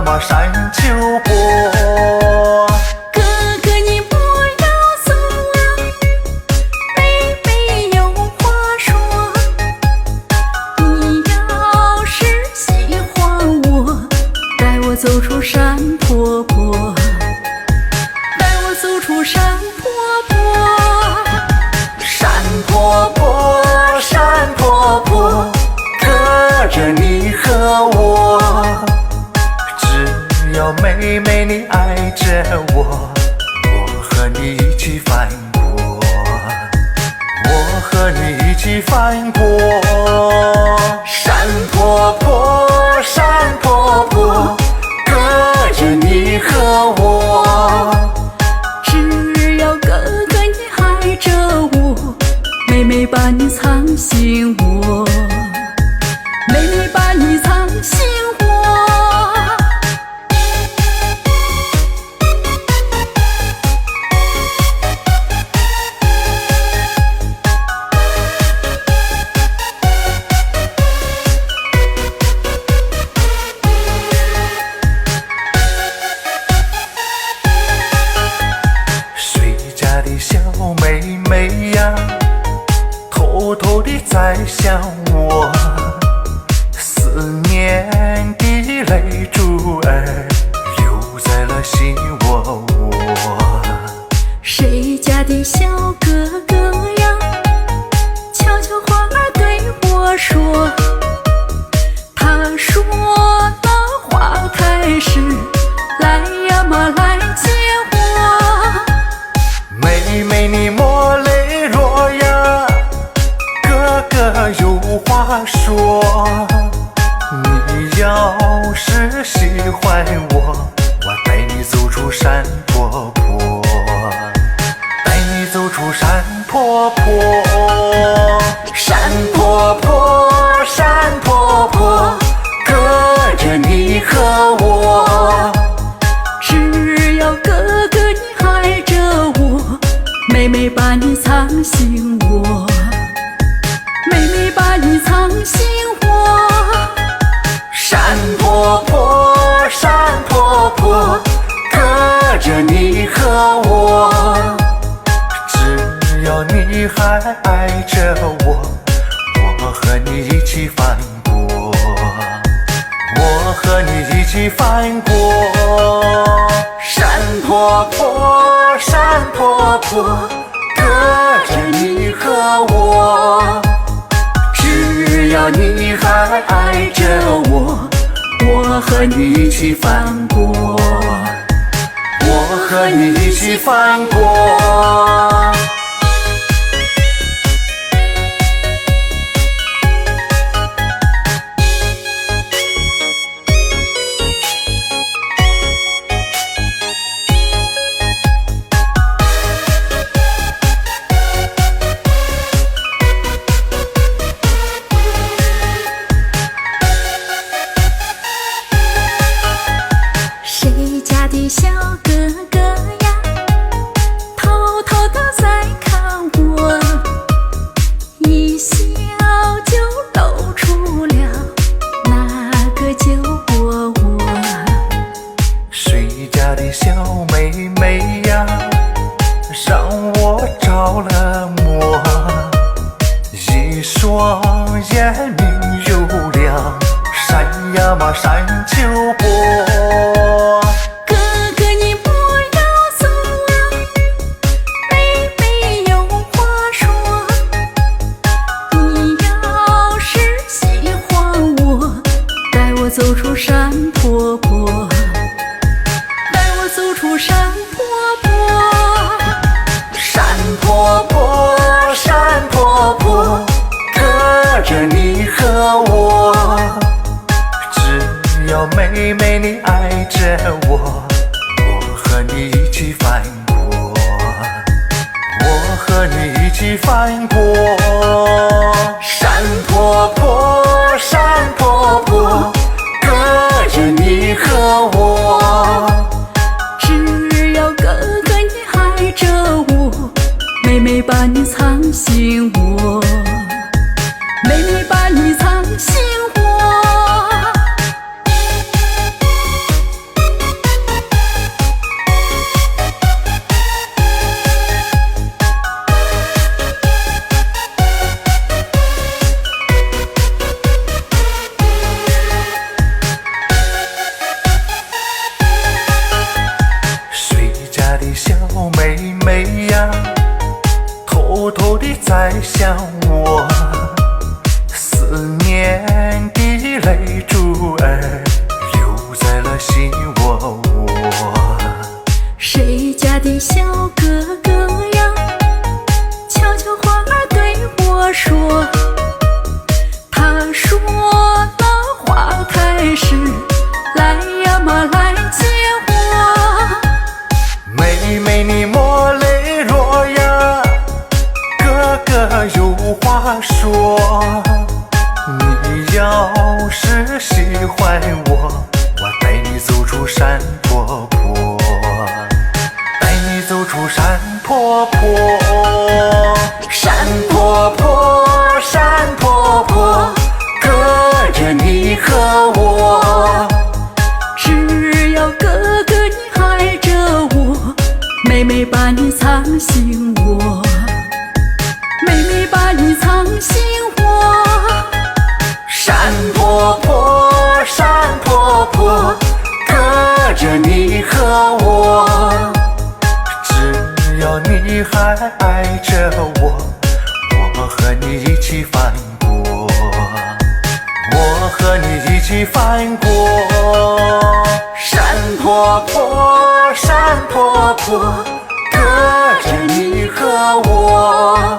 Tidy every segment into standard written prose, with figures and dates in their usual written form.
嘛山丘坡。哥哥你不要走啊，妹妹有话说。你要是喜欢我，带我走出山坡坡，带我走出山坡坡。山坡坡，山坡坡，可着你和我。只要妹妹你爱着我，我和你一起翻过，我和你一起翻过。山坡坡，山坡坡，可着你和我。只要哥哥你爱着我，妹妹把你藏心窝，妹妹把你藏心窝。谁家的小妹妹呀，偷偷地在想我，思念的泪珠儿流在了心窝窝。谁家的小哥哥呀，悄悄话儿对我说，他说了花开时，来呀嘛来接我。妹妹你莫泪落呀，哥哥有话说。你要是喜欢我，我带你走出山坡坡，带你走出山坡坡。山坡坡，山坡坡，可着你和我。只要哥哥你爱着我，妹妹把你藏心窝，妹妹把你藏心窝。山坡坡，山坡坡，可着你和我。只要你还爱着我，我和你一起翻过，我和你一起翻过。山坡坡，山坡坡，可着你和我。只要你还爱着我，我和你一起翻过，我和你一起翻过。谁家的小哥哥呀，偷偷地在看我，一笑就露出了那个酒窝窝。谁家的小妹妹呀，让我着了魔，一双眼明又亮，闪呀嘛闪秋波。哥哥你不要走啊，妹妹有话说。你要是喜欢我，带我走出山坡坡，带我走出山坡坡。山坡坡，山坡坡，可着你和我。只要妹妹你爱着我，我和你一起翻过，我和你一起翻过。山坡坡，山坡坡，可着你和我。只要哥哥你爱着我，妹妹把你藏心窝，妹妹把你藏心窝。我，我带你走出山坡坡，带你走出山坡坡。山坡坡，山坡坡，隔着你和我。只要哥哥你爱着我，妹妹把你藏心窝，妹妹把你藏心窝。山坡坡，山坡坡，隔着你和我。只要你还爱着我，我和你一起翻过，我和你一起翻过。山坡坡，山坡坡，隔着你和我。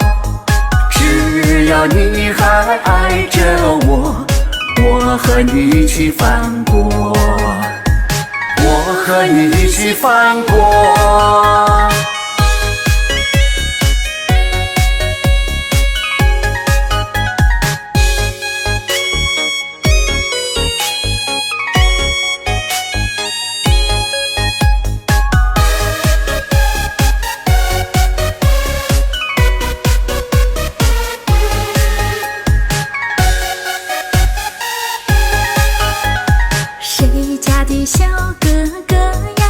只要你还爱着我，我和你一起翻过，我和你一起翻过。谁家的小哥哥呀，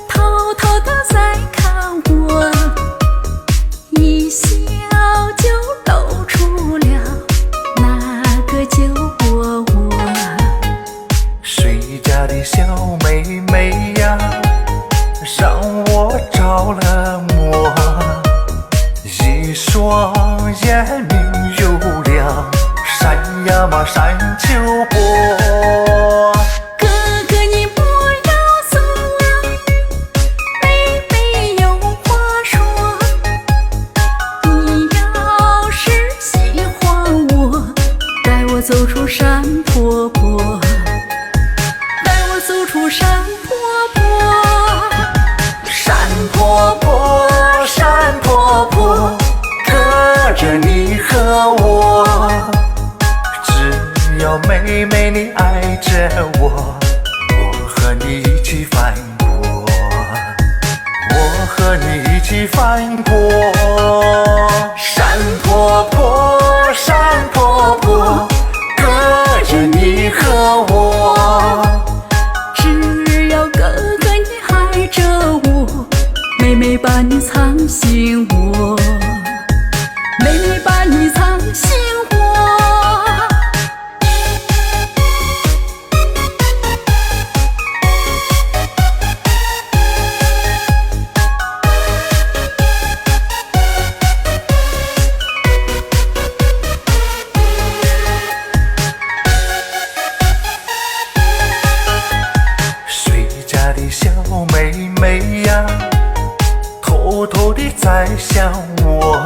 偷偷地在看我，一笑就露出了那个酒窝窝。谁家的小妹妹呀，让我着了魔，一双眼明又亮，闪呀嘛闪秋波。哥哥你不要走啊，妹妹有话说。你要是喜欢我，带我走出山坡坡，带我走出山坡坡。山坡坡，山坡坡，隔着你和我。只要妹妹你爱着我，我和你一起翻过，我和你一起翻过。山坡坡，山坡坡，隔着你和我。只要哥哥你爱着我，妹妹把你藏心窝，妹妹把你藏心窝。谁家的小妹妹呀，偷偷地在想我，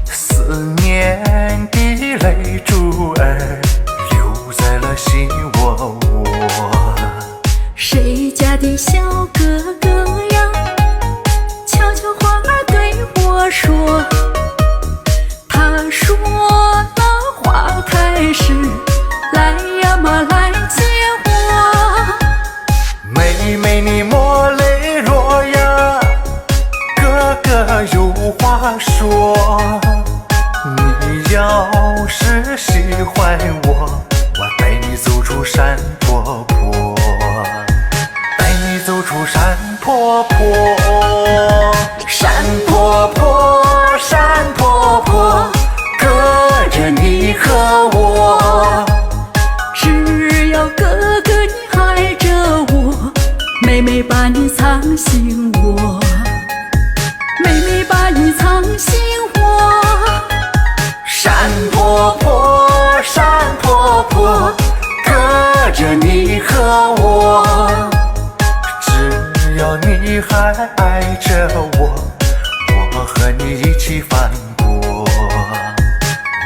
思念的泪珠儿流在了心窝窝。谁家的小哥哥呀，悄悄话儿对我说，他说那花开时，来呀嘛来接我。妹妹你莫泪落呀，哥哥有话说。你要是喜欢我，我带你走出山坡坡，带你走出山坡坡。山坡坡，山坡坡，隔着你和我。只要哥哥你爱着我，妹妹把你藏心窝，妹妹把你藏心窝。山坡坡，山坡坡，隔着你和我。只要你还爱着我，我和你一起翻过，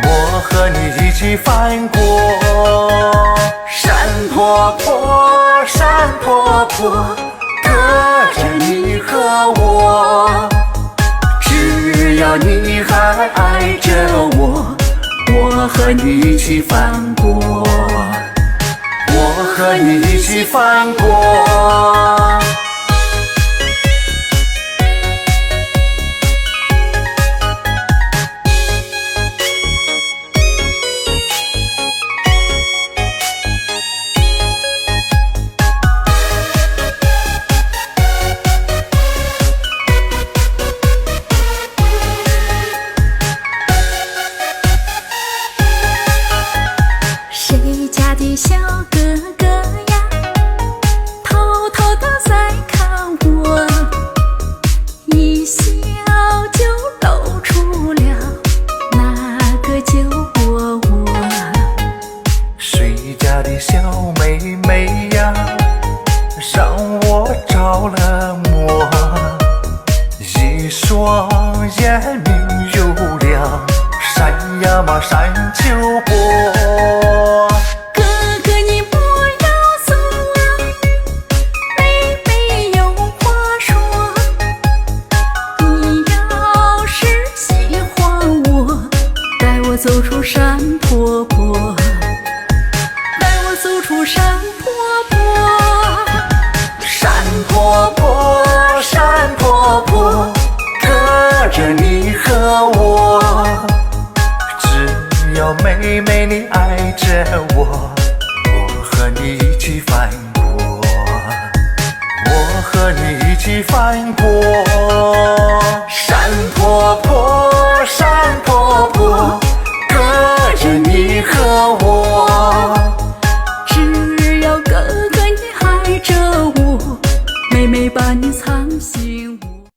我和你一起翻过。山坡坡，山坡坡，隔着你和我。只要你还爱着我，我和你一起翻过，和你一起翻过。谁家的小哥哥呀，偷偷地在看我，一笑就露出了那个酒窝窝。谁家的小妹妹呀，让我着了魔，一双眼明又亮，闪呀嘛闪秋波。哥哥你不要走啊，妹妹有话说。你要是喜欢我，带我走出山坡坡，带我走出山坡坡。山坡坡，山坡坡，隔着你和我。只要妹妹你爱着我，我和你一起翻过，我和你一起翻过。山坡坡。